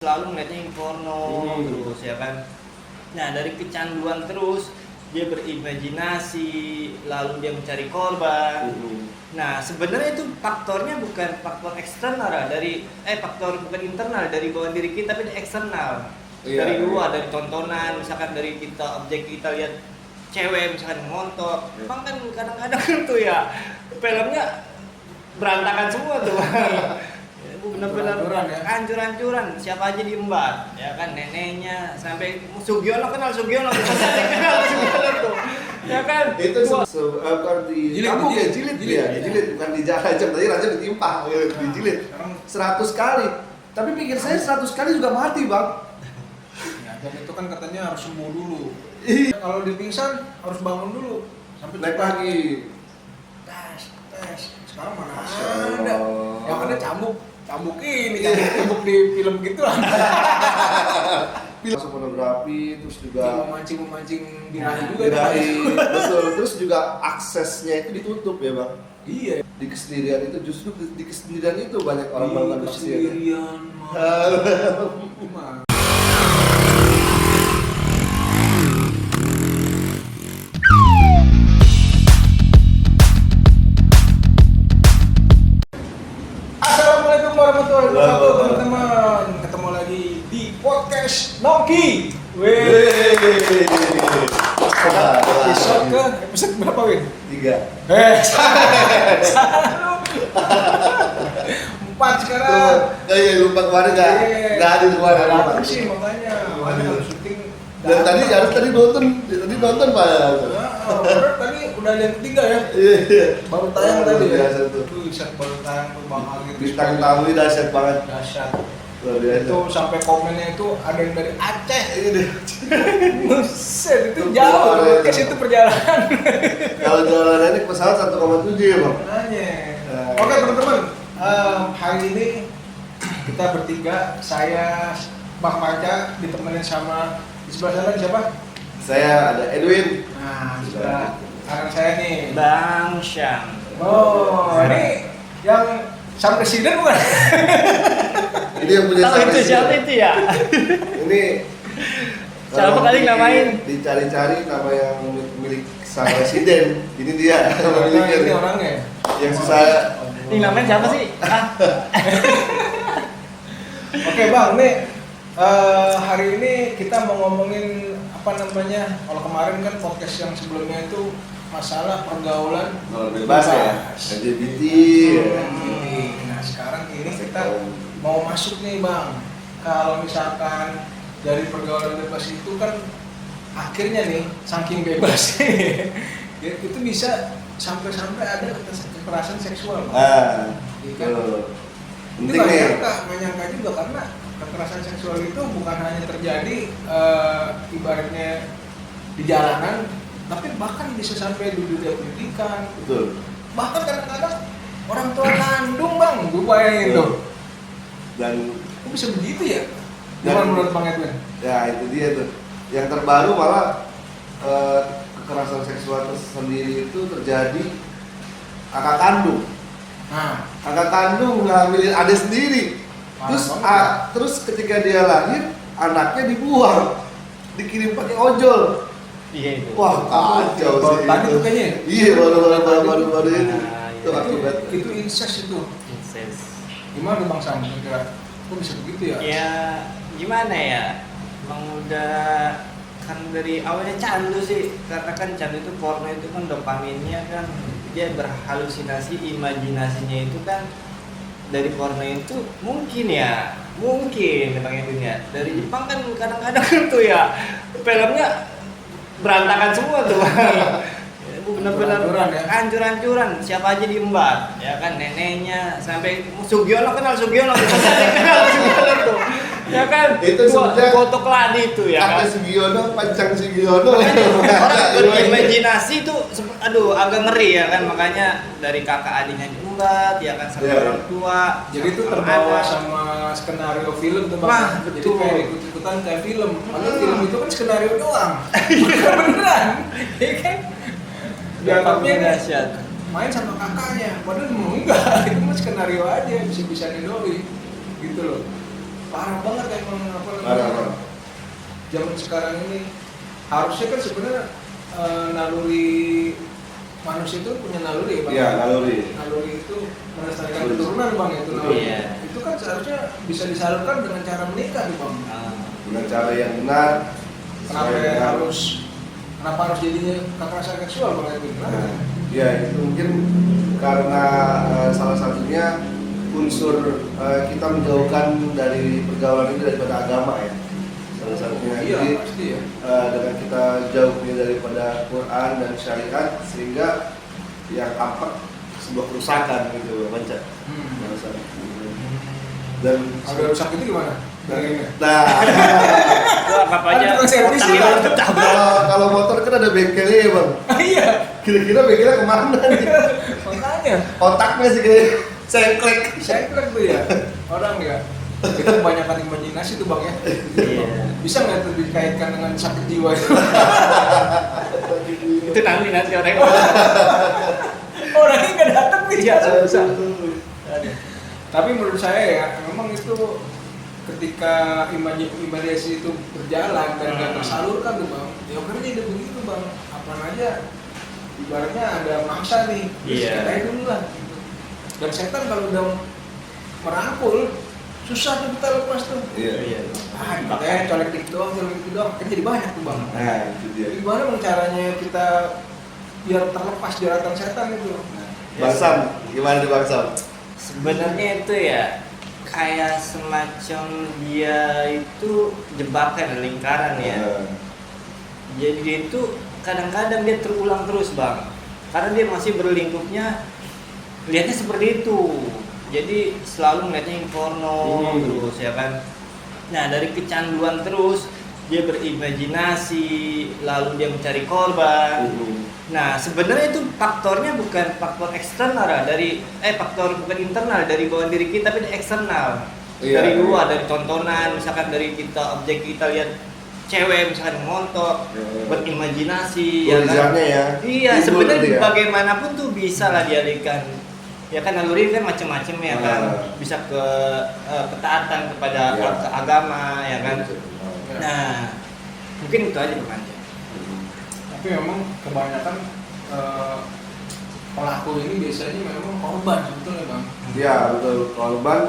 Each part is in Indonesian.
selalu ngeliatnya yang porno terus ya kan. Nah dari kecanduan terus dia berimajinasi, lalu dia mencari korban. Nah sebenarnya itu faktornya bukan faktor eksternal faktor bukan internal dari bawah diri kita, tapi eksternal dari luar, dari tontonan, misalkan dari kita objek kita lihat cewek misalkan ngontok, emang kan kadang-kadang tuh ya filmnya berantakan semua tuh. Benar-benar hancur-hancuran, siapa aja diembat ya kan, neneknya sampai Sugiono, kenal Sugiono kenal Sugiono tuh ya kan, itu bukan di kamu kayak jilid bukan di jalan aja, tadi raja ditimpa dijilid 100 kali, tapi pikir saya 100 kali juga mati bang. Ya, dan itu kan katanya harus sembuh dulu. Kalau dipingsan harus bangun dulu sampai naik lagi. Tes. Sekarang mana ada? Yang ada cambuk ini, cambuk di film gitu lah. Masuk pornografi, terus juga memancing birahi juga. Betul, terus juga aksesnya itu ditutup ya bang. Iya. Di kesendirian itu, justru di kesendirian itu banyak orang melakukan maksiat. Kesendirian. Assalamualaikum warahmatullahi wabarakatuh teman-teman. Ketemu lagi di podcast Nongki. Episode ke episode berapa Win? 3. Empat sekarang. Iya lupa kemarin nggak ada kemarin. Apa sih makanya? Harus syuting. Dan tadi nonton pak. Tadi udah yang ketiga ya. Iya. Baru tayang tadi ya. Biasa tuh. Set baru tayang tuh bakal gitu. Bintang tamu ini dahsyat banget. Dahsyat. Luar biasa. Itu sampai komennya itu ada yang dari Aceh. Buset, itu jauh. Kes itu perjalanan. Kalau jalan ini pesawat 1,7 ya bang. Nanya. Oke teman-teman, hari ini kita bertiga, saya Bang Panca ditemenin sama di sebelah sana siapa? Saya ada Edwin. Nah, di sebelah kanan saya nih Bang Syam. Oh, ini yang sang presiden bukan? Ini yang punya Tahu itu siapa itu ya? Ini Siapa kalau kali namain? Dicari-cari nama yang milik sang presiden. Ini dia nama miliknya. Ini orangnya. Yang saya Ini namanya siapa sih? Oke Bang, nih hari ini kita mau ngomongin apa namanya? Kalau kemarin kan podcast yang sebelumnya itu masalah pergaulan bebas ya, LGBT. Nah sekarang ini kita mau masuk nih Bang. Kalau misalkan dari pergaulan bebas itu kan akhirnya nih saking bebas ya, itu bisa sampai ada kekerasan seksual Bang. Kan? Itu Penting nih. nggak nyangka juga karena kekerasan seksual itu bukan hanya terjadi ibaratnya di jalanan, tapi bahkan bisa sampai di dunia pendidikan. Betul. Bahkan kadang-kadang orang tua kandung Bang, gue bayangin tuh. Dan Kok bisa begitu ya? Gimana menurut Bang Edwin? ya itu dia tuh. Yang terbaru malah kekerasan seksual tersendiri itu terjadi kakak kandung. Nah, Kakak kandung ngambilin adik sendiri. Terus ketika dia lahir, anaknya dibuang, dikirim pakai ojol. Iya itu. Wah kacau sih. tadi tuh kayaknya. Iya baru ini. Nah, Itu akibat. Itu incest itu. Incest. Gimana Bang Sam? Kira kok bisa begitu ya? Ya gimana ya? Emang udah kan dari awalnya candu sih, karena kan candu itu porno itu kan dopaminnya kan dia berhalusinasi, imajinasinya itu kan dari porno itu mungkin Bang Edwin ya, dari Jepang kan kadang-kadang tuh ya filmnya berantakan semua tuh. Benar-benar hancur-hancuran, siapa aja diembat ya kan, neneknya sampai Sugiono, kenal Sugiono tuh ya kan, Itu sebenarnya foto keladi itu ya kan. Ada Sugiono, pancang Sugiono. Orang berimajinasi itu aduh agak ngeri ya kan, makanya dari kakak adiknya diembat ya kan, sama orang tua. Jadi itu terbawa sama skenario film tuh Bang. Wah, Jadi betul. kayak ikut-ikutan kayak film. Padahal film itu kan skenario doang. Bukan beneran. Ya kan? Dianggapnya dahsyat. main sama kakaknya. Padahal enggak. Itu mah skenario aja, bisa-bisa didoi. Gitu loh. parah banget emang apa Parah. namanya. Zaman sekarang ini harusnya kan sebenarnya naluri manusia itu punya naluri ya Bang. Iya, naluri. Naluri itu melestarikan keturunan Bang, itu naluri. Iya. Itu kan seharusnya bisa disalurkan dengan cara menikah nih Bang. Dengan cara yang benar. Kenapa harus jadinya kekerasan seksual Bang itu? Nah, ya itu mungkin karena salah satunya unsur kita menjauhkan dari pergaulan ini daripada agama ya. Salah satunya Iya, jadi pasti ya. dengan kita jauhnya daripada Quran dan syariat sehingga yang tampak sebuah kerusakan gitu baca. Dan Kalau rusak itu gimana? nah Itu anggap aja Kan tukang servis otaknya ya. pecah. kalau motor kan ada bengkelnya ya bang. Iya. Kira-kira bengkelnya kemana nih? Makanya. Otaknya sih kayak sengklek. Saya kira tuh ya orang ya. Itu kebanyakan imajinasi tuh Bang ya. Iya. Bisa nggak tuh dikaitkan dengan sakit jiwa itu? Itu nanti orang Orangnya nggak datang nih. Iya, Susah. Tapi menurut saya ya, memang itu ketika imajinasi itu berjalan dan nggak tersalurkan tuh Bang, ya kerja udah begitu Bang. Apa aja ibaratnya ada mangsa nih, Iya. kita dulu lah. Dan setan kalau udah merangkul, susah tuh kita lepas tuh. Iya. Kita colek dikit doang, kan jadi banyak tuh Bang. Nah itu dia. Jadi gimana Bang caranya kita biar terlepas jeratan setan itu? Bang Sam, gimana nih Bang Sam? Sebenarnya itu ya kayak semacam dia itu jebakan lingkaran ya. Jadi dia itu kadang-kadang dia terulang terus bang, karena dia masih berlingkupnya lihatnya seperti itu. Jadi selalu melihatnya yang porno terus ya kan. Nah dari kecanduan terus dia berimajinasi, lalu dia mencari korban. Nah sebenarnya itu faktornya bukan faktor eksternal faktor bukan internal dari bawah diri kita, tapi eksternal. Iya, Dari luar, iya. dari tontonan, misalkan dari objek kita lihat cewek misalkan montok, berimajinasi, Tulisannya ya. Iya, Timbul sebenarnya gitu ya. bagaimanapun tuh bisa lah dialihkan. Ya kan naluri kan macam-macam ya kan, bisa ke ketaatan kepada Ya. ke agama ya kan. Nah, mungkin itu aja Bang. Tapi memang kebanyakan pelaku ini biasanya memang korban sebetulnya Bang. Iya betul, korban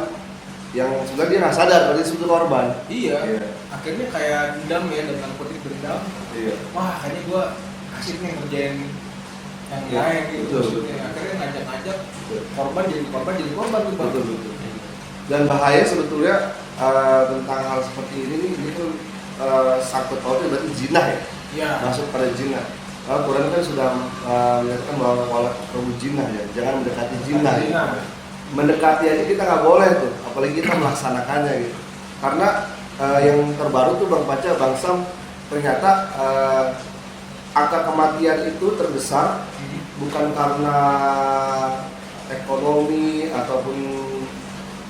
yang sebenarnya dia nggak sadar kalau dia sebetulnya korban. Iya. Iya. Akhirnya kayak dendam ya, dan narkotik dendam. Iya. Wah, kayaknya gua asik nih ngerjain yang Iya, lain gitu. betul. Maksudnya akhirnya ngajak-ngajak korban jadi korban tuh Bang. Betul. Dan bahaya sebetulnya tentang hal seperti ini tuh sangkut pautnya berarti zina ya. Iya. Masuk pada zina. Kalau Quran kan sudah menyatakan bahwa wala kamu zina ya, jangan mendekati zina. Ya. Mendekati aja kita nggak boleh tuh, apalagi kita melaksanakannya gitu. Karena yang terbaru tuh Bang Paca, Bang Sam, ternyata angka kematian itu terbesar bukan karena ekonomi ataupun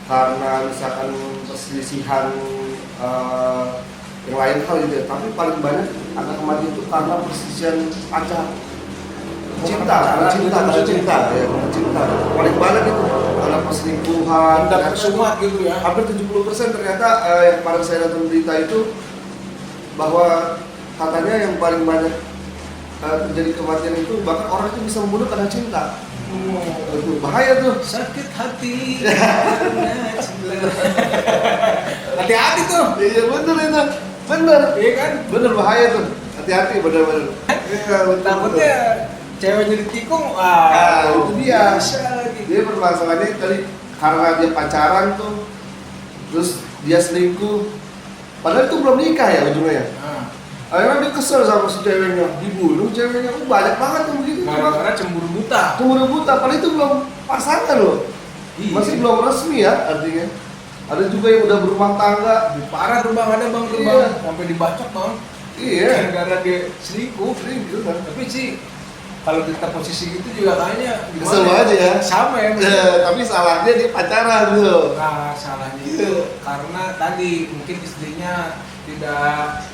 karena misalkan perselisihan yang lain hal gitu ya, tapi paling banyak angka kematian itu karena perselisihan pacar. Karena cinta, paling banyak itu karena perselingkuhan, Dapat semua gitu ya. hampir 70% ternyata yang kemarin saya nonton berita itu bahwa katanya yang paling banyak terjadi kematian itu bahkan orang itu bisa membunuh karena cinta. Itu bahaya tuh. Sakit hati. Hati-hati tuh. Iya bener itu, bener. Iya kan? Bener bahaya tuh. Hati-hati bener. Iya, betul. Takutnya cewek jadi tikung, Itu dia. Bisa lagi. Dia permasalahannya tadi karena dia pacaran tuh, terus dia selingkuh. Padahal itu belum nikah ya ujungnya ya. Akhirnya dia kesel sama si ceweknya, dibunuh ceweknya. Banyak banget tuh begitu. Karena cemburu buta. Cemburu buta, padahal itu belum pasangan loh. Iya. Masih belum resmi ya artinya. Ada juga yang udah berumah tangga. Parah tuh Bang, ada Bang tuh Iya. Bang, sampai dibacok Bang. Iya. Gara-gara dia selingkuh. Kan. Tapi sih kalau kita posisi gitu juga kayaknya Kesel aja ya. Sama ya. Tapi salahnya dia pacaran tuh. Nah, salahnya itu karena tadi mungkin istrinya tidak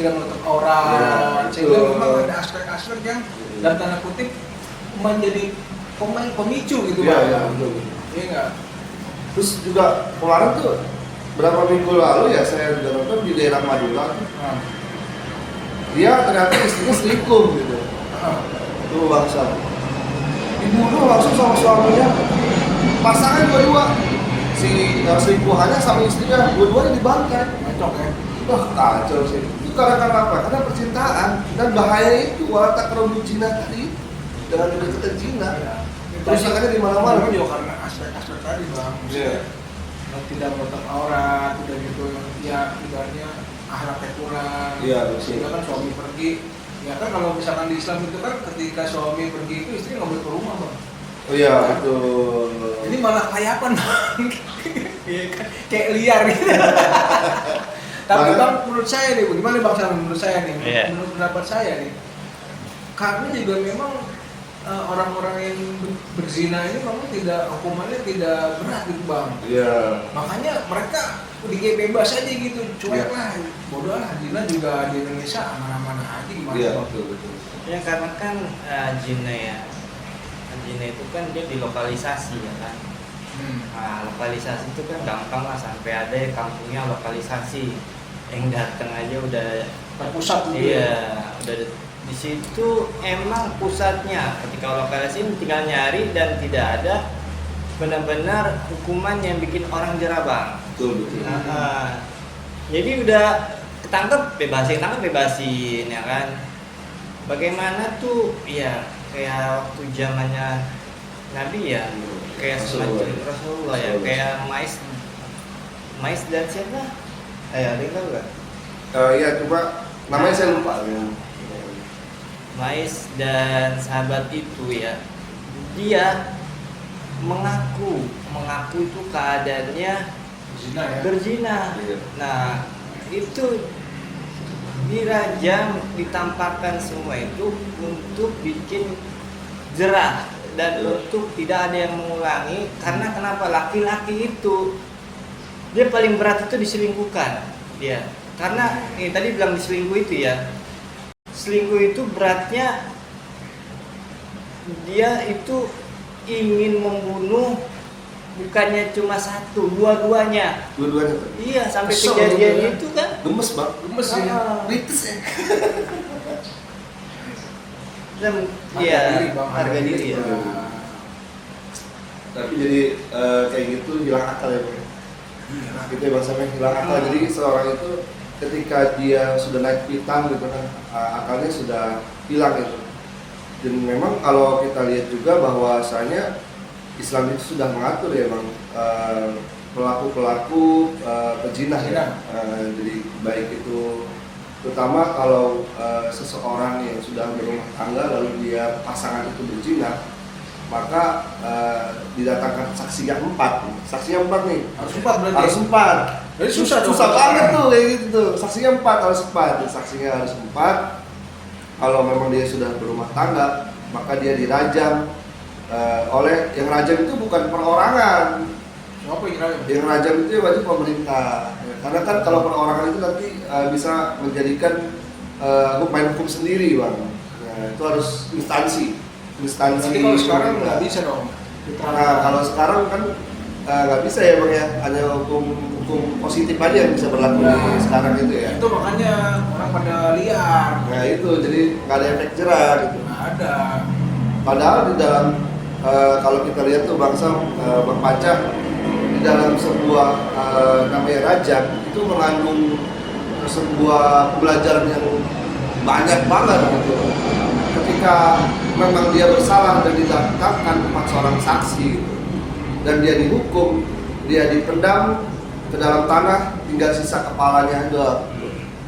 menutup aurat, Ya, sehingga betul. memang ada aspek-aspek yang dalam tanda kutip menjadi pemicu gitu Iya, Bang. iya, betul. Iya nggak? Terus juga kemarin tuh berapa minggu lalu ya saya juga nonton di daerah Madura. Dia ternyata istrinya selingkuh gitu. Tuh bangsa. Dibunuh langsung sama suaminya. Pasangan dua-dua. Si selingkuhannya sama istrinya, dua-duanya dibantai. Cocok ya. Wah kacau sih. Itu karena apa? Karena percintaan dan bahaya itu watak kerumbu Cina tadi dengan kedekatan Cina. Kerusakannya di mana-mana. Juga karena aspek-aspek tadi bang. Tidak menutup aurat, udah gitu ya ibaratnya akhlaknya kurang. Iya, sehingga kan suami pergi. Ya kan kalau misalkan di Islam itu kan ketika suami pergi itu istri nggak boleh ke rumah bang. Oh iya betul. Ini malah kayapan bang. Iya kan kayak liar gitu. Tapi bang menurut saya nih, gimana bang Sam menurut saya nih? Menurut pendapat saya nih, karena juga memang orang-orang yang berzina ini memang tidak hukumannya tidak berat gitu bang. Iya. Makanya mereka kayak bebas aja gitu, cuek lah, bodoh lah. Zina juga di Indonesia aman-aman aja gimana? Iya Bang? betul. Ya karena kan zina ya, zina itu kan dia dilokalisasi ya kan. Nah, lokalisasi itu kan gampang lah, sampai ada ya kampungnya lokalisasi, yang datang aja udah Terpusat gitu. Iya, udah di situ emang pusatnya. Ketika lokalisasi tinggal nyari dan tidak ada benar-benar hukuman yang bikin orang jerah bang. Betul. Jadi udah ketangkep bebasin ya kan. Bagaimana tuh ya kayak waktu zamannya Nabi ya, kayak semacam Rasulullah ya, kayak Mais dan siapa? Ada yang tahu nggak? Iya coba namanya saya lupa. Mais dan sahabat itu ya, dia mengaku itu keadaannya Zina ya. berzina. Iya. Nah itu dirajam, ditampakkan semua itu untuk bikin jerah dan untuk tidak ada yang mengulangi. Karena kenapa? Laki-laki itu dia paling berat itu diselingkuhkan dia. Karena tadi bilang diselingkuh itu ya, selingkuh itu beratnya dia itu ingin membunuh, bukannya cuma satu, dua-duanya. Iya, sampai Kesel kejadian ya. itu kan Gemes bang. Gemes ya. Rites ya. dan harga diri ya. Tapi jadi kayak gitu hilang akal ya bang. Gitu ya bang, sampai hilang akal. Jadi seorang itu ketika dia sudah naik pitam gitu kan, akalnya sudah hilang gitu. Dan memang kalau kita lihat juga bahwasanya Islam itu sudah mengatur ya bang, pelaku-pelaku pezina ya. Jadi baik itu terutama kalau seseorang yang sudah berumah tangga lalu dia pasangan itu berzina, maka didatangkan saksi yang 4. Saksinya 4 nih. Harus 4 berarti. Harus 4. Jadi susah banget tuh kayak gitu tuh. Saksinya 4 harus 4. Saksinya harus 4. Kalau memang dia sudah berumah tangga, maka dia dirajam oleh yang rajam itu bukan perorangan. Siapa yang rajam? Yang rajam itu ya wajib pemerintah. Karena kan kalau perorangan itu nanti bisa menjadikan main hukum sendiri bang. Nah, itu harus instansi. Tapi kalau sekarang nggak bisa dong. Nah kalau sekarang kan nggak bisa ya bang ya, hanya hukum positif aja yang bisa berlaku di sekarang itu ya. Itu makanya orang pada liar. Nah itu jadi nggak ada efek jerah gitu. Nggak ada. Padahal di dalam kalau kita lihat tuh bangsa Bang Panca, di dalam sebuah namanya rajam itu mengandung sebuah pembelajaran yang banyak banget gitu. Ketika memang dia bersalah dan didatangkan 4 seorang saksi gitu, dan dia dihukum, dia dipendam ke dalam tanah, tinggal sisa kepalanya doang.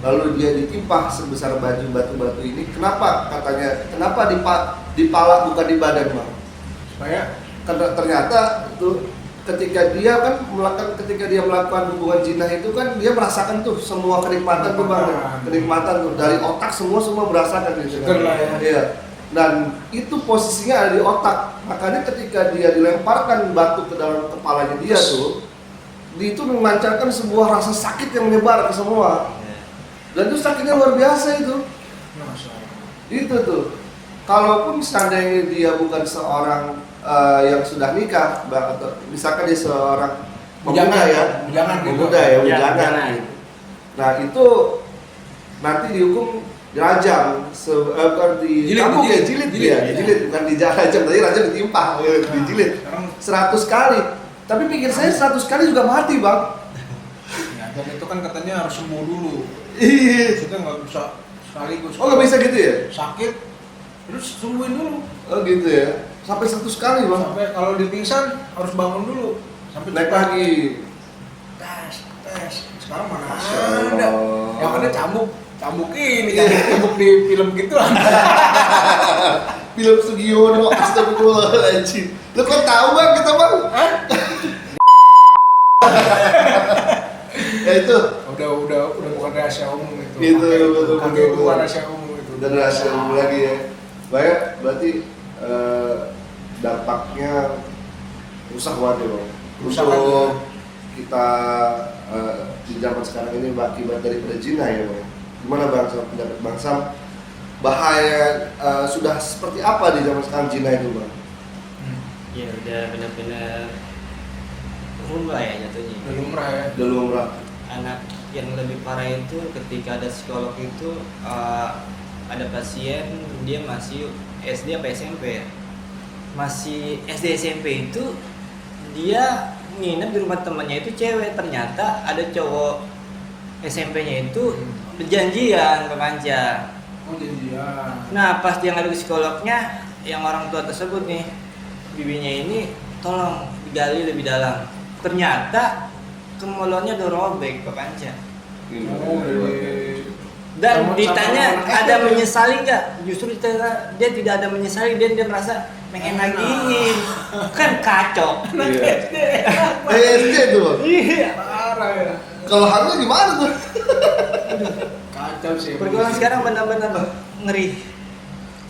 Lalu dia ditimpah sebesar baju batu-batu ini. Kenapa katanya? Kenapa dipala bukan di badan bang? Supaya Karena ternyata itu ketika dia melakukan hubungan zina itu kan dia merasakan tuh semua kenikmatan tuh bang, kenikmatan tuh dari otak semua merasakan gitu. Seger lah ya. Iya. Dan itu posisinya ada di otak. Makanya ketika dia dilemparkan batu ke dalam kepalanya dia tuh, itu memancarkan sebuah rasa sakit yang menyebar ke semua. Dan itu sakitnya luar biasa itu. Itu tuh. Kalaupun seandainya dia bukan seorang yang sudah nikah, atau misalkan dia seorang Pemuda ya, Bujangan gitu. pemuda ya, bujangan. bujangan. Gitu. Nah itu nanti dihukum dirajam, bukan dicambuk ya, jilid dia, dijilid, bukan dirajam, tadi rajam ditimpa, dijilid Sekarang 100 kali. Tapi pikir saya 100 kali juga mati bang. ya, dan itu kan katanya harus sembuh dulu. Iya. Kita nggak bisa sekaligus. Oh nggak bisa gitu ya? Sakit, terus sembuhin dulu. Oh gitu ya. Sampai 100 kali bang. Sampai kalau dipingsan harus bangun dulu. Sampai Naik cepat. lagi. Tes. Sekarang mana Masya ada? Allah. Yang ada cambuk ini, cambuk di film gitu lah. Film Sugiono, astagfirullahaladzim. Lu kok tahu bang kita bang? Ya itu. Udah bukan rahasia umum itu. Itu, betul, Kaki betul, itu bukan betul. rahasia umum itu. Dan rahasia umum lagi ya. Banyak berarti dampaknya rusak banget ya bang. Rusak Untuk banget. kita di zaman sekarang ini akibat daripada zina ya bang. Gimana bang Sam, pendapat bang Sam? Bahaya sudah seperti apa di zaman sekarang zina itu bang? Ya udah benar-benar lumrah ya jatuhnya. Udah lumrah ya. Udah lumrah. Anak yang lebih parah itu ketika ada psikolog itu ada pasien dia masih SD apa SMP ya, masih SD SMP itu dia nginep di rumah temannya itu cewek, ternyata ada cowok SMP-nya itu berjanjian ke Panca. Oh janjian. Nah pas dia ngadu ke psikolognya, yang orang tua tersebut nih, bibinya ini tolong digali lebih dalam. Ternyata kemulauannya udah robek Pak Panca. Oh, dari Dan Sama- ditanya sama- ada menyesali nggak? Justru dia tidak ada menyesali, dia merasa pengen lagi kan kacau. Iya. SD tuh bang. Iya. parah ya. Kalau hamil gimana tuh? Kacau sih. Pergaulan sekarang benar-benar ngeri.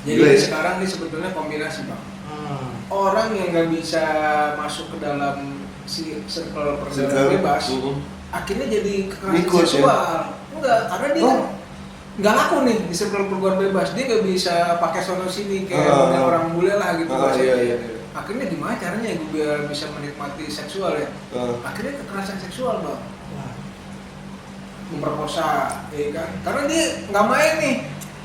Jadi Gila ya. sekarang ini sebetulnya kombinasi bang. Hmm. Orang yang nggak bisa masuk ke dalam si circle pergaulan Circle. bebas, akhirnya jadi kekerasan Ikut, ya? seksual. Enggak, karena dia Oh. kan nggak ngaku nih di circle pergaulan bebas. Dia nggak bisa pakai sono sini kayak model orang bule lah gitu. Iya iya. Akhirnya gimana caranya gue biar bisa menikmati seksual ya? Akhirnya kekerasan seksual bang. Memperkosa, ya kan? Karena dia nggak main nih.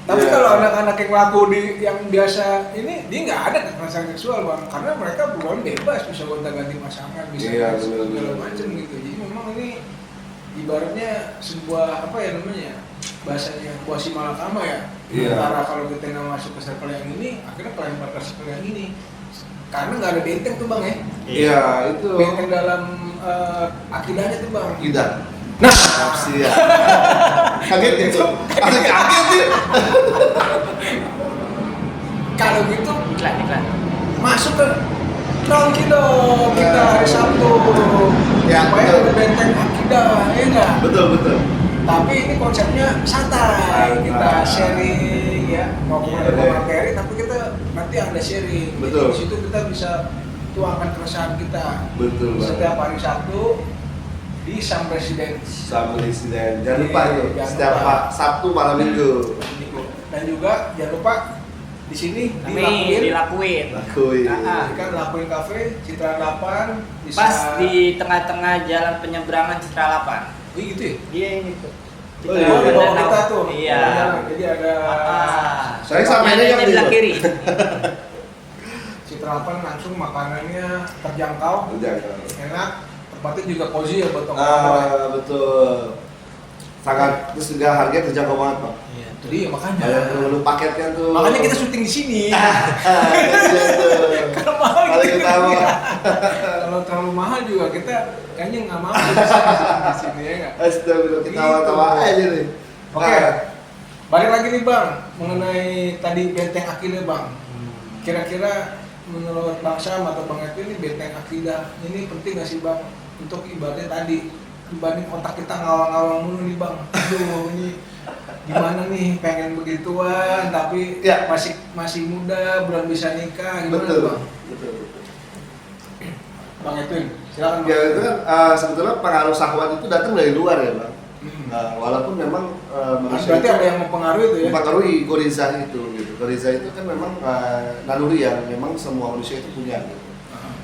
Tapi Iya. kalau anak-anak yang laku di yang biasa ini dia nggak ada kekerasan seksual bang, karena mereka berbuat bebas, bisa gonta-ganti pasangan, bisa Iya, segala benar-benar. macam gitu. Jadi memang ini ibaratnya sebuah apa ya namanya bahasanya kuasi malakama ya. Iya. Antara kalau kita nggak masuk ke circle yang ini, akhirnya kelempar ke circle yang ini. Karena nggak ada benteng tuh bang ya. Iya itu. Benteng dalam akidahnya tuh bang. Tidak. Nah, Siap. Kaget ya tuh. Kaget ya. kalau gitu Iklan. masuk ke nongki dong kita hari Sabtu. Ya, Supaya betul. ada benteng akidah, ya enggak? Betul betul. Tapi ini konsepnya santai, kita Santai. sharing ya, mau Iya, ke iya. materi, tapi kita nanti ada sharing. Jadi Betul. di situ kita bisa tuangkan keresahan kita. Betul Setiap banget. hari Sabtu di Sang Presiden. Sama presiden. Jangan lupa Iya, itu. jangan Setiap lupa. Sabtu malam minggu. Dan juga jangan lupa di sini Dilakuin. Lakuin. Ah, kan lakuin kafe Citra 8 bisa Pas di tengah-tengah jalan penyeberangan Citra 8. oh, gitu ya. Dia ini tuh. Oh, iya. Oh, di bawah Danau. kita tuh. Iya. Jadi ada Saya sama Yang ini di yang sebelah itu. kiri. Citra 8 langsung makanannya terjangkau, Udah. enak, tempatnya juga cozy ya buat orang. Betul. Sangat terus juga harganya terjangkau banget pak. Iya. Jadi ya makanya. Ada menu paketnya tuh. Makanya kita syuting di sini. Iya tuh. Kalau mahal Paling gitu. utama. Kalau terlalu mahal juga kita kayaknya nggak mau di sini ya nggak. Astagfirullah kita Gitu. tawa-tawa aja nih. Oke. Balik lagi nih Bang, mengenai tadi benteng akidah Bang. Kira-kira menurut Bang Sam atau Bang Edwin ini benteng akidah ini penting nggak sih Bang untuk ibaratnya tadi dibanding otak kita ngawang-ngawang mulu nih Bang. Aduh ini gimana nih pengen begituan tapi Ya. masih muda belum bisa nikah gimana Betul. Bang? Betul. Bang Edwin silakan Bang. Ya itu kan sebetulnya pengaruh syahwat itu datang dari luar ya bang. Hmm. Walaupun memang manusia Berarti itu ada yang mempengaruhi itu ya? mempengaruhi goriza itu gitu. Goriza itu kan memang naluri yang memang semua manusia itu punya gitu.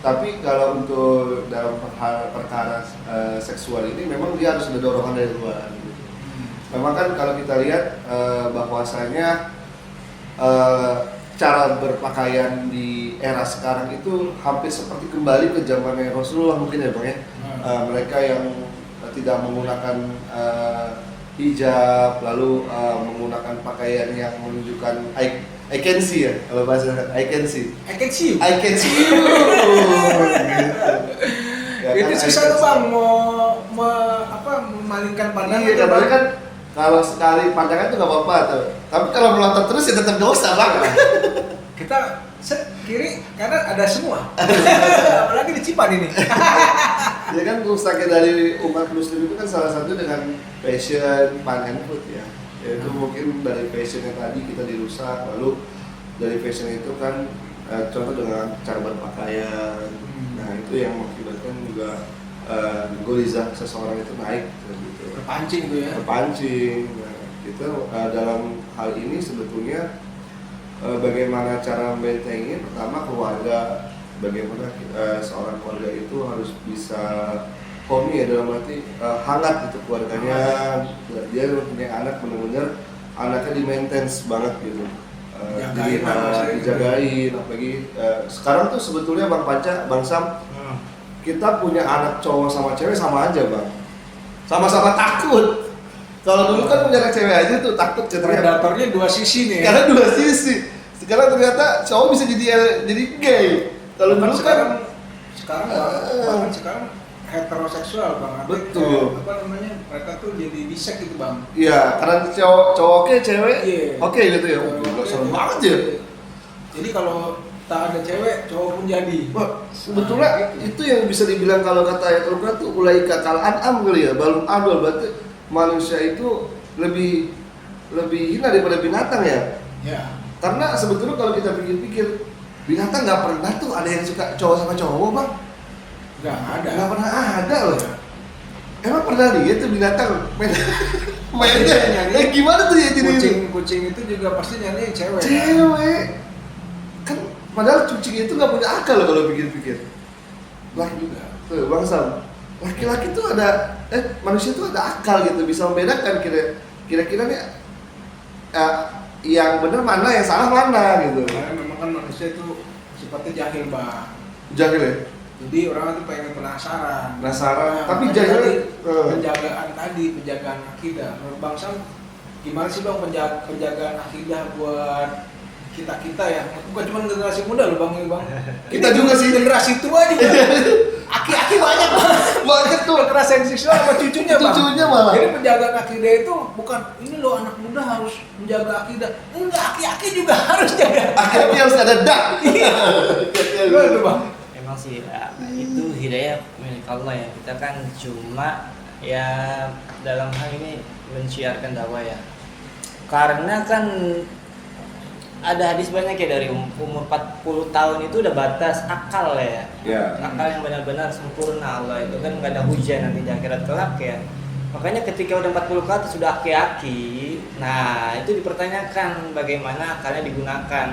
Tapi kalau untuk dalam perkara seksual ini memang dia harus ada dorongan dari luar gitu. Memang kan kalau kita lihat bahwasanya cara berpakaian di era sekarang itu hampir seperti kembali ke zamannya Rasulullah mungkin ya Bang ya. Mereka yang tidak menggunakan hijab, lalu menggunakan pakaian yang menunjukkan I can see ya, kalau bahasa I can see. I can see you. I can see you. Gitu. Ya Itu kan, susah I tuh can bang, see. memalingkan pandangan. Iya, kadang kan kalau sekali pandangan itu nggak apa-apa tuh. Tapi kalau melotot terus ya tetap dosa bang. Kita kiri kanan ada semua. Apalagi di Cipan ini. Ya kan rusaknya dari umat muslim itu kan salah satu dengan passion pan and food ya. Yaitu mungkin dari passionnya tadi kita dirusak, lalu dari passion itu kan contoh dengan cara berpakaian. Nah itu yang mengakibatkan juga goriza seseorang itu naik gitu. Terpancing tuh ya. Terpancing. Nah, kita dalam hal ini sebetulnya bagaimana cara membentengi, pertama keluarga, bagaimana seorang keluarga itu harus bisa homey ya, dalam arti hangat gitu keluarganya, dia punya anak benar-benar anaknya di maintenance banget gitu, dijagain, apalagi sekarang tuh sebetulnya Bang Panca, Bang Sam, kita punya anak cowok sama cewek sama aja Bang, sama-sama takut. Kalau dulu kan punya anak cewek aja tuh takut Predatornya dua sisi nih. karena dua sisi. Sekarang ternyata cowok bisa jadi gay. Kalau dulu kan sekarang sekarang heteroseksual bang. Betul. Apa namanya? Mereka tuh jadi bisek gitu bang. iya, karena cowok oke, cewek Iya. oke gitu ya. Serem banget ya. Jadi kalau tak ada cewek, cowok pun jadi. Wah, sebetulnya itu yang bisa dibilang kalau kata ayat Al-Quran tuh ulaika kal an'am kali ya, balum adol, berarti manusia itu lebih hina daripada binatang ya. Ya. Karena sebetulnya kalau kita pikir-pikir, binatang nggak pernah tuh ada yang suka cowok sama cowok Bang. Nggak ada. Nggak pernah ada loh. Emang pernah lihat tuh binatang mainnya? Gimana tuh ya jadi Kucing itu juga pasti nyari yang cewek. cewek. Kan padahal kucing itu nggak punya akal loh kalau pikir-pikir. Laki juga. Tuh Bang Sam, laki-laki tuh ada manusia tuh ada akal gitu, bisa membedakan kira-kira nih yang benar mana, yang salah mana gitu. Karena memang kan manusia itu sifatnya jahil bang. Jahil ya? Jadi orang itu pengen penasaran. Penasaran. Tapi makanya jahil tadi penjagaan akidah. Menurut Bang Sam, gimana sih bang penjagaan akidah buat kita ya? Bukan cuma generasi muda loh bang ini bang. Kita juga sih generasi tua juga. Aki-aki banyak banget. banget tuh. Kekerasan seksual sama cucunya bang. Cucunya malah. Jadi penjagaan akidah itu bukan ini loh anak muda harus menjaga akidah. Enggak, aki-aki juga harus jaga. Akhirnya harus ada dak. Gimana tuh bang? Emang sih ya, itu hidayah milik Allah ya. Kita kan cuma ya dalam hal ini mensiarkan dakwah ya. Karena kan ada hadis banyak ya, dari umur 40 tahun itu udah batas akal ya. Ya. Akal yang benar-benar sempurna. Allah itu kan nggak ada hujan nanti di akhirat kelak ya. Makanya ketika udah 40 ke atas sudah aki-aki, nah itu dipertanyakan bagaimana akalnya digunakan.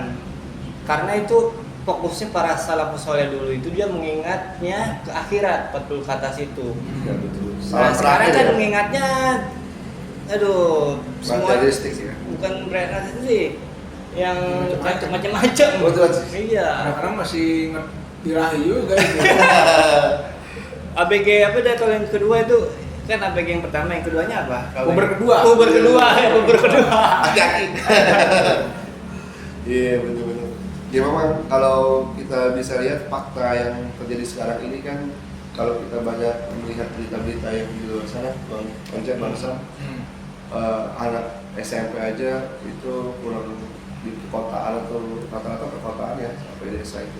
Karena itu fokusnya para salafus saleh dulu itu dia mengingatnya ke akhirat 40 ke atas itu. Ya betul. Nah, sekarang kan mengingatnya aduh semua materialistik sih ya. bukan brand sih yang macam-macam. Iya. Kadang-kadang masih ingat dirahayu guys. ABG apa dah kalau yang kedua itu kan ABG yang pertama, yang keduanya apa? Puber kedua. Puber kedua ya, puber kedua. Iya betul-betul. Ya memang kalau kita bisa lihat fakta yang terjadi sekarang ini kan, kalau kita banyak melihat berita-berita yang di luar sana, bangsa anak SMP aja itu kurang di perkotaan atau rata-rata perkotaan ya, sampai desa itu.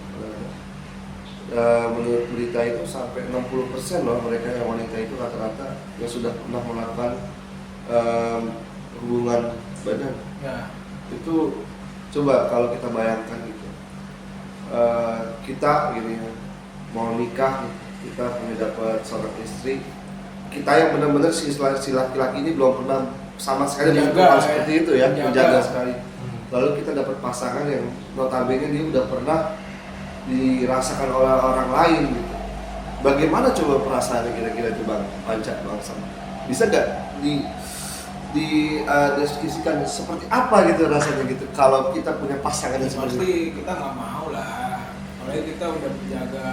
Menurut berita itu sampai 60% loh mereka yang wanita itu rata-rata yang sudah pernah melakukan hubungan badan. Ya. Itu coba kalau kita bayangkan gitu, kita gini ya, mau nikah, kita punya dapat seorang istri, kita yang benar-benar si laki-laki ini belum pernah sama sekali melakukan seperti itu ya, menjaga sekali. Lalu kita dapat pasangan yang notabene dia udah pernah dirasakan oleh orang lain gitu. Bagaimana coba perasaannya kira-kira itu Bang Panca, Bang Sam? Bisa nggak diskusikan seperti apa gitu rasanya gitu kalau kita punya pasangan yang seperti itu? Pasti kita nggak mau lah, apalagi kita udah menjaga,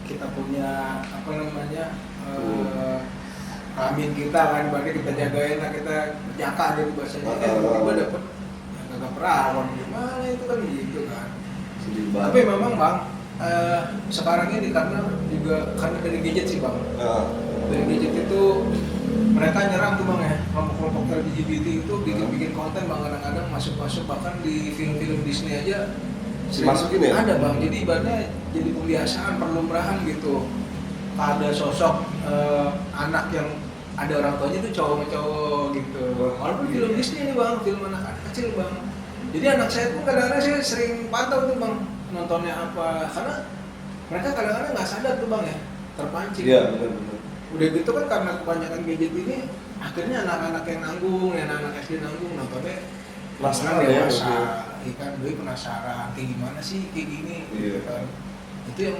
kita punya apa namanya amin kita kan, berarti kita jagain lah, kita jaga gitu bahasanya, tiba-tiba dapet yang kagak perawan gimana itu kan gitu kan. Sedih banget. Tapi memang Bang, sekarang ini karena dari gadget sih Bang. Dari gadget itu mereka nyerang tuh Bang ya, kelompok-kelompok LGBT itu bikin konten Bang, kadang-kadang masuk bahkan di film-film Disney aja Dimasukin ya? ada Bang, jadi ibaratnya jadi pembiasaan, perlumrahan gitu. Ada sosok anak yang ada orang tuanya tuh cowok sama cowok gitu. Walaupun film Disney ini Bang, film anak kecil Bang. Jadi anak saya pun kadang-kadang saya sering pantau tuh Bang, nontonnya apa, karena mereka kadang-kadang nggak sadar tuh Bang ya, terpancing. Iya, benar-benar. Udah gitu kan karena kebanyakan gadget ini, akhirnya anak-anak yang nanggung, anak-anak SD nanggung, nontonnya Penasaran ya, dewasa, ikan doi penasaran, kayak gimana sih, kayak gini, gitu kan. Itu yang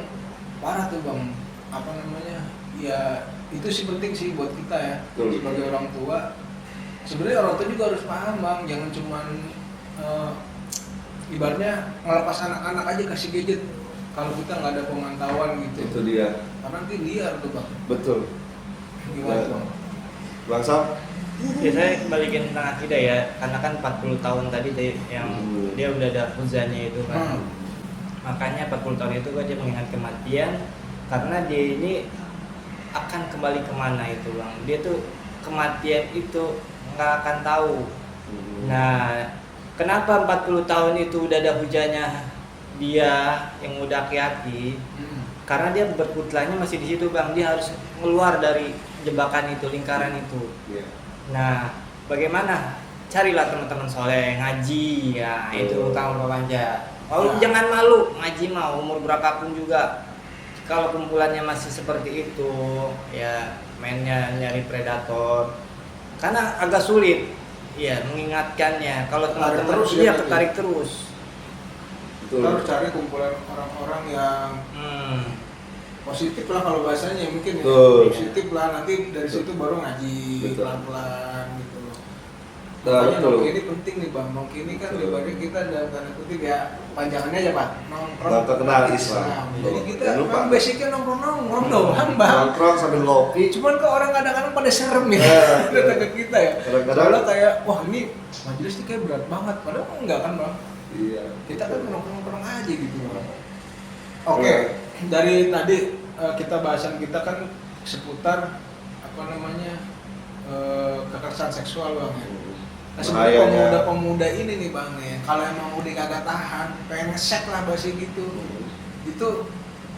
parah tuh Bang, apa namanya, ya itu sih penting sih buat kita ya, Betul. sebagai orang tua. Sebenarnya orang tua juga harus paham Bang, jangan cuman ibaratnya ngelepas anak-anak aja kasih gadget kalau kita nggak ada pemantauan gitu. Itu dia. Karena nanti liar tuh Bang. Betul. Gimana Bang? Bang Sam? Ya saya kembalikan tentang akidah ya, karena kan 40 tahun tadi yang dia udah ada huzannya itu kan. Makanya 40 tahun itu kan dia mengingat kematian, karena dia ini akan kembali kemana itu Bang. Dia tuh kematian itu nggak akan tahu. Nah, kenapa 40 tahun itu udah ada hujannya dia yang udah aki-aki? Karena dia berkutlanya masih di situ Bang, dia harus keluar dari jebakan itu, lingkaran itu. Nah, bagaimana? Carilah teman-teman soleh, ngaji ya, itu utama Pak Panca. Jangan malu, ngaji mau umur berapapun juga. Kalau kumpulannya masih seperti itu, ya mainnya nyari predator. Karena agak sulit, ya mengingatkannya. Kalau teman-teman terus dia ya, ketarik terus. Betul. Kita harus cari kumpulan orang-orang yang positif lah kalau bahasanya mungkin ya. Betul. Positif lah, nanti dari situ baru ngaji Betul. pelan-pelan gitu loh. Nah, Makanya betul. nongki ini penting nih Bang, nongki ini kan Betul. ibaratnya kita dalam tanda kutip ya, panjangannya aja Pak, nongkrong Nongkrong kenal Islam. Jadi kita Jangan lupa. memang basicnya nongkrong doang Bang. Nongkrong sambil ngopi. Cuman ke orang kadang-kadang pada serem ya, datang ke kita ya. Kadang-kadang- Soalnya kayak, wah ini majelis ini kayak berat banget, padahal enggak kan Bang. Iya. Kita kan nongkrong aja gitu Bang. Oke, dari tadi kita bahasan kita kan seputar apa namanya kekerasan seksual Bang ya. Nah sebenarnya Bahayanya. pemuda-pemuda ini nih Bang ya, kalau emang udah kagak tahan, pengen nge-set lah bahasa gitu, itu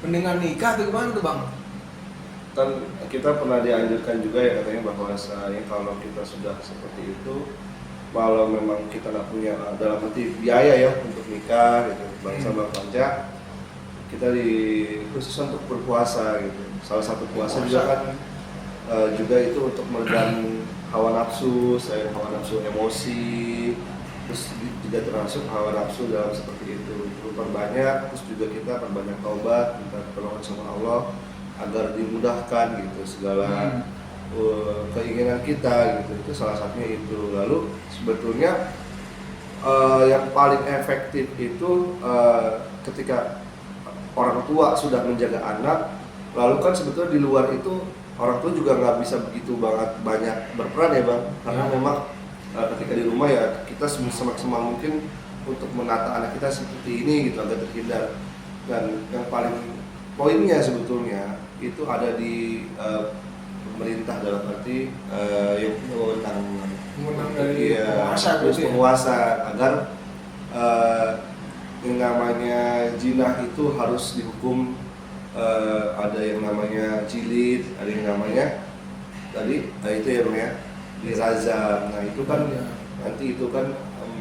mendingan nikah tuh gimana tuh Bang? Kan kita pernah dianjurkan juga ya katanya bahwasanya kalau kita sudah seperti itu, kalau memang kita nggak punya dalam arti biaya ya untuk nikah gitu, bangsa Bang Panca, kita khusus untuk berpuasa gitu. Salah satu puasa juga kan juga itu untuk meredam hawa nafsu, hawa nafsu emosi, terus juga termasuk hawa nafsu dalam seperti itu. Perbanyak, terus juga kita perbanyak taubat, minta pertolongan sama Allah agar dimudahkan gitu segala keinginan kita gitu. Itu salah satunya itu. Lalu sebetulnya yang paling efektif itu ketika orang tua sudah menjaga anak, lalu kan sebetulnya di luar itu orang tua juga nggak bisa begitu banyak berperan ya Bang, karena memang ketika di rumah ya kita semaksimal mungkin untuk menata anak kita seperti ini gitu agar terhindar. Dan yang paling poinnya sebetulnya itu ada di pemerintah dalam arti yang Menang dari penguasa terus gitu ya? penguasa agar yang namanya zina itu harus dihukum. Ada yang namanya jilid, ada yang namanya tadi, itu ya Bang ya, dirazam. Nah itu kan nanti itu kan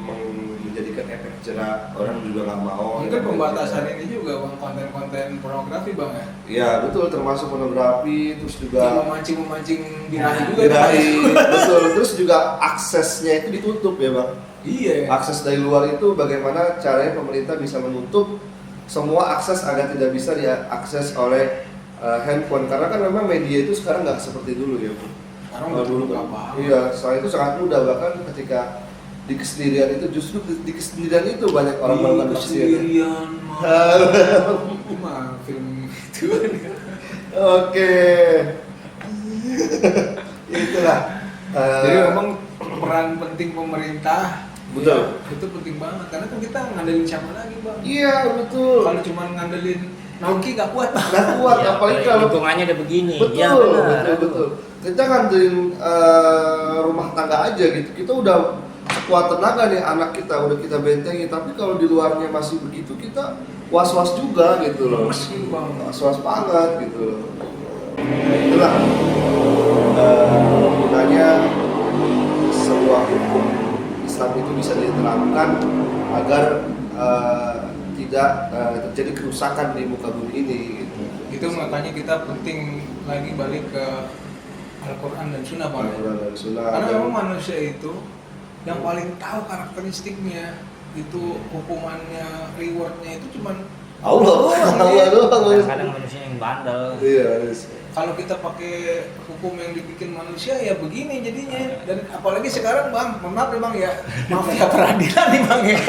menjadikan efek jerah, orang juga nggak mau. Mungkin pembatasan ini juga Bang, konten-konten pornografi Bang ya? Iya betul, termasuk pornografi, terus juga memancing birahi juga birahi, betul. Terus juga aksesnya itu ditutup ya Bang. Iya. Akses dari luar itu bagaimana caranya pemerintah bisa menutup semua akses agar tidak bisa diakses oleh handphone, karena kan memang media itu sekarang nggak seperti dulu ya Bu. Sekarang Kalau dulu kan, iya, setelah itu sangat mudah, bahkan ketika di kesendirian itu, justru di kesendirian itu banyak orang melakukan maksiat. Kesendirian mah film itu. Oke. Itulah. Jadi memang peran penting pemerintah. Betul. Ya, itu penting banget karena kan kita ngandelin siapa lagi bang? Iya betul. Kalau cuma ngandelin Nongki nggak kuat bang. Nggak kuat, Ya, apalagi kalau lingkungannya udah begini. betul, Ya, benar. betul. Kita ngandelin rumah tangga aja gitu. Kita udah sekuat tenaga nih anak kita udah kita bentengi, tapi kalau di luarnya masih begitu kita was-was juga gitu loh. Meski bang. Was-was banget gitu loh. Nah, itulah gunanya sebuah hukum Islam itu bisa diterapkan agar tidak terjadi kerusakan di muka bumi ini gitu. Itu makanya kita penting lagi balik ke Al-Quran dan Sunnah bang. Al-Quran dan Sunnah. Karena memang manusia itu yang paling tahu karakteristiknya, itu hukumannya, rewardnya itu cuman Allah doang. Kadang-kadang manusia yang bandel. Iya, harus. kalau kita pakai hukum yang dibikin manusia ya begini jadinya. Dan apalagi sekarang bang, mohon maaf ya bang ya, mafia peradilan nih bang ya.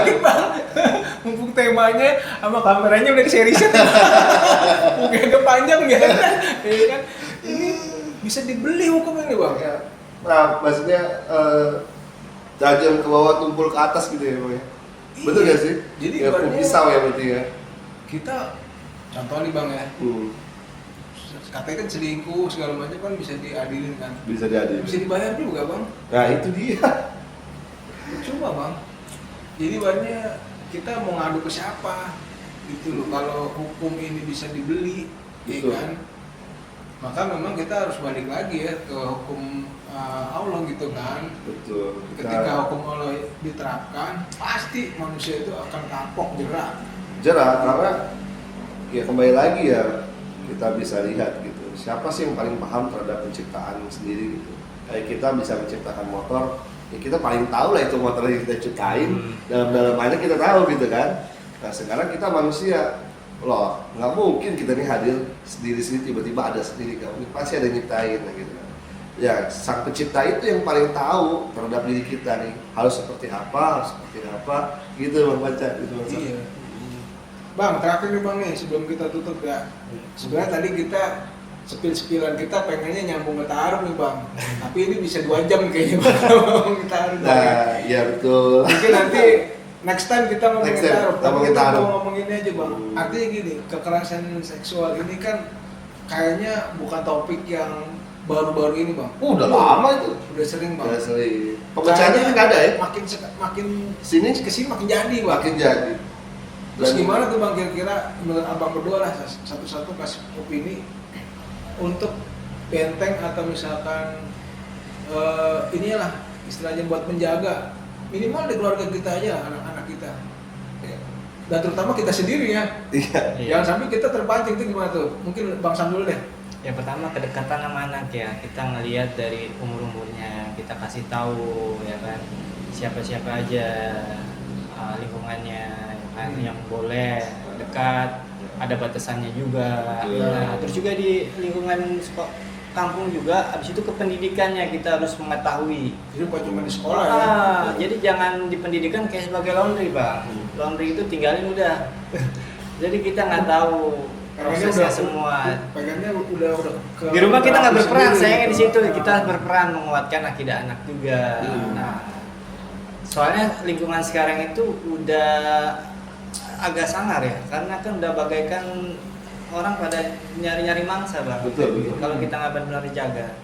Dikit bang, mumpung temanya sama kameranya udah diseriset. Mungkin agak panjang ya kan? Ini bisa dibeli hukum ini bang. Ya. Nah, maksudnya tajam ke bawah tumpul ke atas gitu ya, Bang. Betul Iya. gak sih? Jadi ya, ibaratnya pisau ya berarti ya. Kita contoh nih bang ya, katanya kan selingkuh segala macam kan bisa diadilin kan, Bisa diadili. bisa dibayar juga bang. Nah, itu dia. Coba bang, jadi banyak kita mau ngadu ke siapa gitu loh. Kalau hukum ini bisa dibeli, ya Betul. kan, maka memang kita harus balik lagi ya ke hukum Allah gitu kan. Betul. Ketika hukum Allah diterapkan, pasti manusia itu akan kapok jerak. Jerak, karena ya kembali lagi ya kita bisa lihat gitu. Siapa sih yang paling paham terhadap penciptaan sendiri gitu. Kayak kita bisa menciptakan motor, ya kita paling tahu lah itu motor yang kita ciptain. Dalam-dalamnya kita tahu gitu kan. Nah sekarang kita manusia, loh nggak mungkin kita nih hadir sendiri-sendiri, tiba-tiba ada sendiri, nggak mungkin, pasti ada yang nyiptain lah gitu kan. Ya sang pencipta itu yang paling tahu terhadap diri kita nih, harus seperti apa gitu Bang Baca gitu Bang. Iya. Bang, terakhir nih bang nih sebelum kita tutup ya. Sebenarnya tadi kita sepil-sepilan kita pengennya nyambung ke taruh nih bang. Tapi ini bisa 2 jam kayaknya bang ngomong ke taruh. Nah, iya betul. Mungkin nanti next time kita ngomongin Next time, taruh. kita Tapi ngomongin kita taruh. mau ngomongin ini aja bang. Artinya gini, kekerasan seksual ini kan kayaknya bukan topik yang baru-baru ini bang. Udah lama itu. Udah sering bang. Udah sering. Pemecahannya nggak ada ya? Makin Sini kesini makin jadi bang. makin jadi. Terus gimana tuh bang kira-kira menurut abang berdua lah satu-satu kasih opini untuk benteng atau misalkan inilah istilahnya buat menjaga minimal di keluarga kita aja, anak-anak kita ya. Dan terutama kita sendiri ya. Iya. Jangan sampai kita terpancing. Itu gimana tuh? Mungkin Bang Sam dulu deh. Yang pertama kedekatan sama anak ya, kita ngelihat dari umurnya, kita kasih tahu ya kan siapa-siapa aja lingkungannya ya kan, yang boleh dekat, ada batasannya juga. Nah, terus juga di lingkungan kampung juga, habis itu ke pendidikannya kita harus mengetahui. Jadi bukan cuma di sekolah ya. Jadi jangan di pendidikan kayak sebagai laundry bang. Laundry itu tinggalin udah. Jadi kita nggak tahu prosesnya semua. Pegangnya udah ke Di rumah kita nggak berperan, sendiri sayangnya di gitu. situ kita berperan menguatkan akidah anak juga. Nah, soalnya lingkungan sekarang itu udah agak sangar ya, karena kan udah bagaikan orang pada nyari-nyari mangsa bang. Betul. Kalau kita nggak benar-benar dijaga.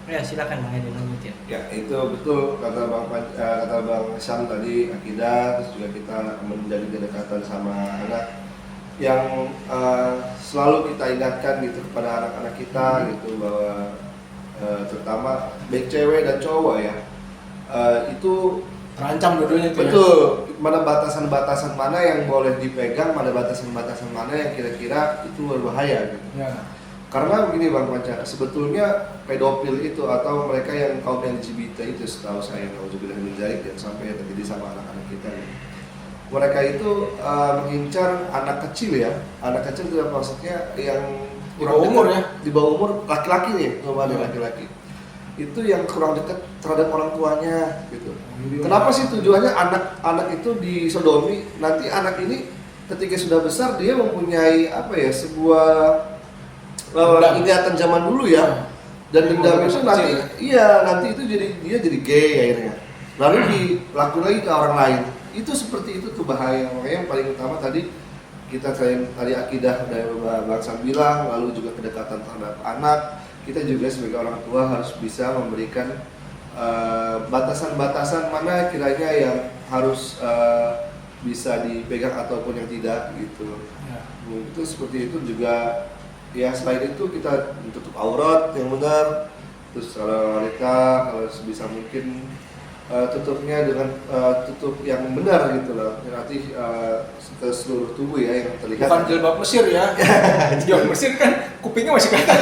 Ya silakan bang Edi lanjut ya. Ya itu betul kata Bang Syam tadi, akidah, terus juga kita menjadi kedekatan sama anak yang selalu kita ingatkan gitu kepada anak-anak kita gitu, bahwa terutama baik cewek dan cowok ya itu terancam dua-duanya tuh. betul, mana batasan-batasan mana yang boleh dipegang, mana batasan-batasan mana yang kira-kira itu berbahaya gitu. Ya. Karena begini Bang Panca, sebetulnya pedofil itu atau mereka yang kaum LGBT itu, setahu saya, nauzubillah min dzalik, yang sampai terjadi sama anak-anak kita gitu. mereka itu mengincar anak kecil ya. Anak kecil itu maksudnya yang Di bawah umur ya? Di bawah umur, laki-laki nih, laki-laki. Itu yang kurang dekat terhadap orang tuanya gitu. Kenapa sih tujuannya anak itu disodomi? Nanti anak ini ketika sudah besar dia mempunyai apa ya, sebuah ingatan zaman dulu ya. Dan dendam itu nanti nanti itu dia jadi gay akhirnya. Lalu dilakukan lagi ke orang lain. Itu seperti itu tuh bahaya. Makanya yang paling utama tadi kita tadi akidah dari Bang Sam bilang, lalu juga kedekatan terhadap anak. Kita juga sebagai orang tua harus bisa memberikan batasan-batasan mana kiranya yang harus bisa dipegang ataupun yang tidak gitu. Itu seperti itu juga. Ya selain itu kita tutup aurat yang benar. Terus kalau wanita kalau sebisa mungkin tutupnya dengan tutup yang benar gitu loh. Nanti ke seluruh tubuh ya yang terlihat. Bukan jilbab Mesir ya. Jilbab Mesir kan kupingnya masih kelihatan.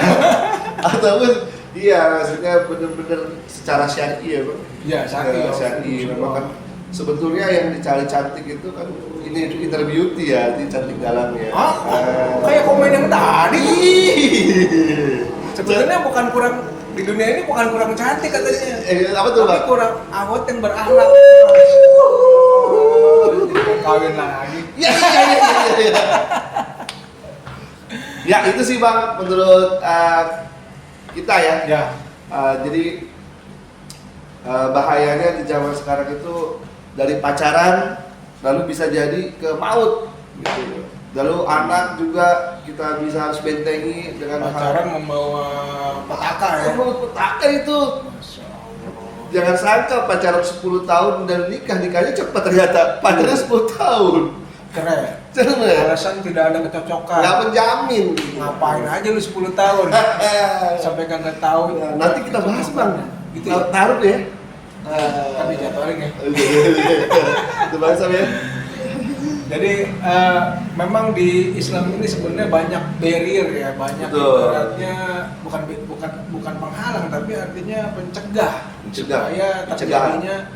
Ataupun iya maksudnya benar-benar secara syar'i ya Bang. Iya, syar'i. Memang kan sebetulnya yang dicari cantik itu kan ini inner beauty ya, ini cantik dalamnya. Kayak komen yang tadi. Sebetulnya bukan kurang di dunia ini bukan kurang cantik katanya. Apa tuh Bang? Tapi kurang awet yang berakhlak. Kawin lagi. Ya itu sih Bang menurut kita ya. Jadi bahayanya di zaman sekarang itu dari pacaran lalu bisa jadi ke maut gitu. Lalu anak juga kita bisa harus bentengi dengan pacaran membawa petaka ya. Membawa petaka itu. Jangan sangka pacaran 10 tahun dan nikahnya cepat ternyata. Pacaran 10 tahun. Keren. Alasan tidak ada kecocokan. Nggak menjamin. Ngapain aja lu 10 tahun? Sampai kagak tahu. Nanti kita bahas Bang. Gitu ya? Taruh ya. Tapi jadwalin ya. Itu bahas ya. Jadi memang di Islam ini sebenarnya banyak barrier ya, banyak ibaratnya bukan penghalang tapi artinya pencegah supaya terjadinya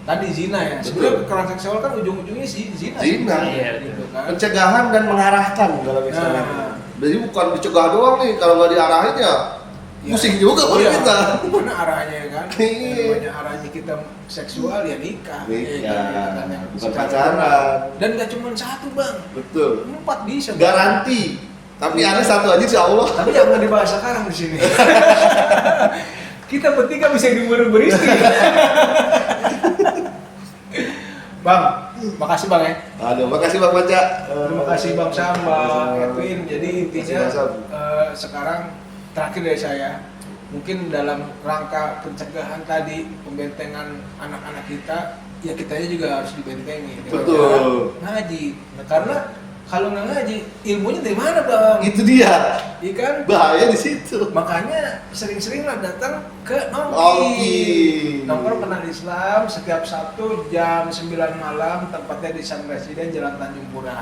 tadi zina ya. Sebenarnya kekerasan seksual kan ujung-ujungnya zina. Gitu kan. Pencegahan dan mengarahkan dalam Islam. Jadi bukan dicegah doang nih, kalau nggak diarahin ya pusing juga buat kita. Mana arahnya kan? Banyak arahnya kita seksual ya nikah. Bukan pacaran. Dan nggak cuma satu Bang. Betul. 4 bisa. Garanti. Tapi ada satu aja insya Allah. Tapi jangan dibahas sekarang di sini. Kita bertiga bisa beristri. Bang, makasih Bang ya. Aduh, makasih Bang Baca. Terima kasih Bang Sam, Bang Edwin. Jadi intinya sekarang terakhir dari saya, mungkin dalam rangka pencegahan tadi, pembentengan anak-anak kita, ya kitanya juga harus dibentengi. Betul. Ngaji. Karena kalau nggak ngaji, ilmunya dari mana Bang? Itu dia. Iya kan? Bahaya di situ. Makanya sering-seringlah datang ke Nongki. Nongkrong kenal Islam setiap Sabtu jam 9 malam, tempatnya di San Residen Jalan Tanjung Pura.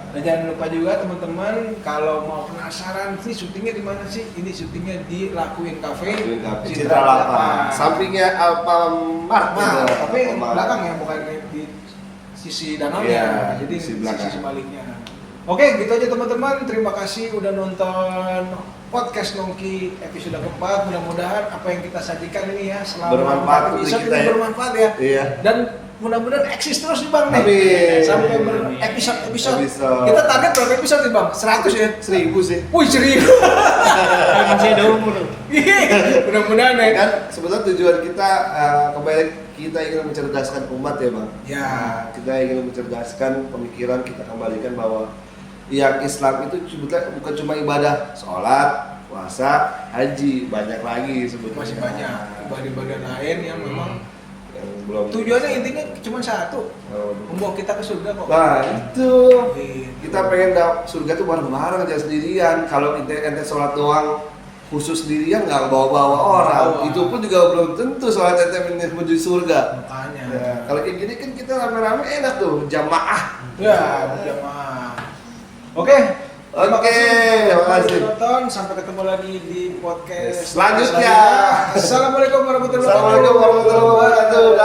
Dan jangan lupa juga teman-teman kalau mau penasaran sih syutingnya di mana sih? Ini syutingnya di Lakuin Cafe, Citra Lapa. Sampingnya Alfamart. Tapi belakang ya, bukan di sisi danaunya. Jadi sisi sebaliknya. Oke, gitu aja teman-teman. Terima kasih udah nonton podcast Nongki episode keempat. Mudah-mudahan apa yang kita sajikan ini ya selama bermanfaat episode ini bermanfaat ya. Iya. Dan mudah-mudahan eksis terus nih Bang nih. Amin. Sampai episode. Kita target berapa episode nih Bang? 100 ya? 1000 sih. Wih 1000. Masih ada umur. Mudah-mudahan ya. Kan sebetulnya tujuan kita kembali kita ingin mencerdaskan umat ya Bang. Ya. Kita ingin mencerdaskan pemikiran, kita kembalikan bahwa yang Islam itu sebetulnya bukan cuma ibadah, sholat, puasa, haji, banyak lagi sebetulnya. Masih banyak ibadah-ibadah lain yang memang belum tujuannya intinya cuma satu, membawa kita ke surga kok. Nah itu kita pengen surga tuh bareng-bareng aja sendirian. Kalau ente sholat doang khusus sendirian nggak bawa-bawa orang, itu pun juga belum tentu sholat ente menuju surga. Makanya. Ya, kalau kayak gini kan kita rame-rame enak tuh, jamaah. Ya, berjamaah. Oke. Terima kasih nonton. Sampai ketemu lagi di podcast selanjutnya. Assalamualaikum warahmatullahi wabarakatuh.